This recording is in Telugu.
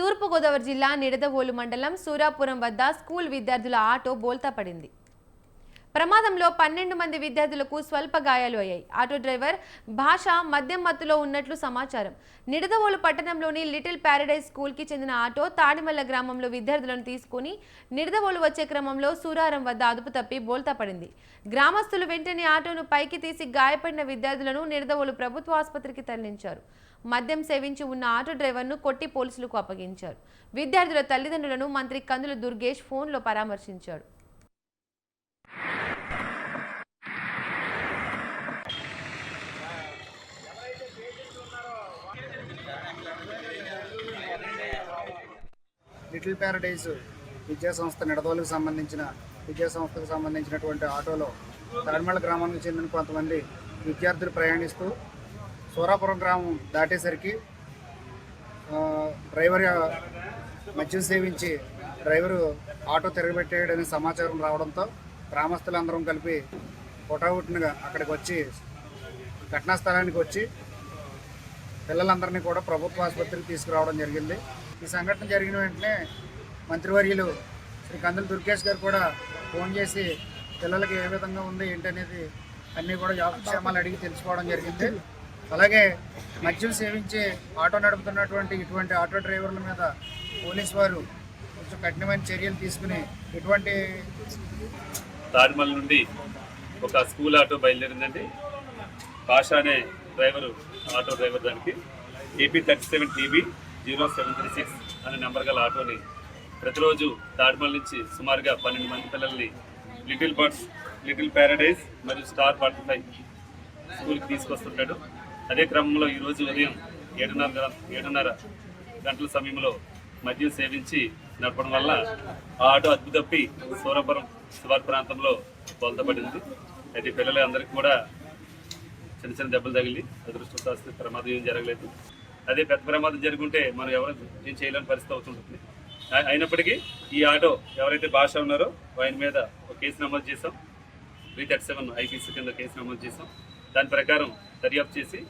తూర్పుగోదావరి జిల్లా నిడదవోలు మండలం సూరాపురం వద్ద స్కూల్ విద్యార్థుల ఆటో బోల్తా పడింది. ప్రమాదంలో 12 మంది విద్యార్థులకు స్వల్ప గాయాలు అయ్యాయి. ఆటో డ్రైవర్ భాష మద్యం మత్తులో ఉన్నట్లు సమాచారం. నిడదవోలు పట్టణంలోని లిటిల్ ప్యారడైజ్ స్కూల్కి చెందిన ఆటో తాడిమల్ల గ్రామంలో విద్యార్థులను తీసుకుని నిడదవోలు వచ్చే క్రమంలో సూరారం వద్ద అదుపు తప్పి బోల్తా పడింది. గ్రామస్తులు వెంటనే ఆటోను పైకి తీసి గాయపడిన విద్యార్థులను నిడదవోలు ప్రభుత్వ ఆసుపత్రికి తరలించారు. మద్యం సేవించి ఉన్న ఆటో డ్రైవర్ను కొట్టి పోలీసులకు అప్పగించారు. విద్యార్థుల తల్లిదండ్రులను మంత్రి కందుల దుర్గేష్ ఫోన్లో పరామర్శించాడు. లిటిల్ ప్యారడైజ్ విద్యాసంస్థ నిడదవోలుకు సంబంధించిన విద్యాసంస్థకు సంబంధించినటువంటి ఆటోలో తాడిమళ్ళ గ్రామానికి చెందిన కొంతమంది విద్యార్థులు ప్రయాణిస్తూ సూరాపురం గ్రామం దాటేసరికి డ్రైవర్ మద్యం సేవించి డ్రైవరు ఆటో తిరగబెట్టాడనే సమాచారం రావడంతో గ్రామస్తులందరం కలిపి హుటాహుటినగా అక్కడికి వచ్చి ఘటనా స్థలానికి వచ్చి పిల్లలందరినీ కూడా ప్రభుత్వ ఆసుపత్రికి తీసుకురావడం జరిగింది. ఈ సంఘటన జరిగిన వెంటనే మంత్రివర్యులు శ్రీ కందుల దుర్గేష్ గారు కూడా ఫోన్ చేసి పిల్లలకి ఏ విధంగా ఉంది ఏంటనేది అన్నీ కూడా యోగక్షేమాలు అడిగి తెలుసుకోవడం జరిగింది. అలాగే మద్యం సేవించి ఆటో నడుపుతున్నటువంటి ఇటువంటి ఆటో డ్రైవర్ల మీద పోలీసు వారు కొంచెం కఠినమైన చర్యలు తీసుకుని ఇటువంటి తాడిమల్ నుండి ఒక స్కూల్ ఆటో బయలుదేరిందండి. భాష అనే ఆటో డ్రైవర్ దానికి AP 37 TB 0736 అనే నెంబర్ గల ఆటోని ప్రతిరోజు తాడిమల్ నుంచి సుమారుగా 12 మంది పిల్లల్ని లిటిల్ ప్యారడైజ్ మరియు స్టార్ 45 స్కూల్కి తీసుకొస్తుంటాడు. అదే క్రమంలో ఈరోజు ఉదయం 7:30 గంటల సమయంలో మద్యం సేవించి నడపడం వల్ల ఆ ఆటో అదుపు తప్పి సూరాపురం శివారు ప్రాంతంలో బోల్తపడింది. అయితే పిల్లలందరికీ కూడా చిన్న చిన్న దెబ్బలు తగిలి అదృష్టవశాత్తు ప్రమాదం ఏం జరగలేదు. అదే పెద్ద ప్రమాదం జరుగుంటే మనం ఎవరు ఏం చేయలేని పరిస్థితి అవుతుంటుంది. అయినప్పటికీ ఈ ఆటో ఎవరైతే భాష ఉన్నారో ఆయన మీద ఒక కేసు నమోదు చేసాం. 337 IPC కింద కేసు నమోదు చేసాం. దాని ప్రకారం దర్యాప్తు చేసి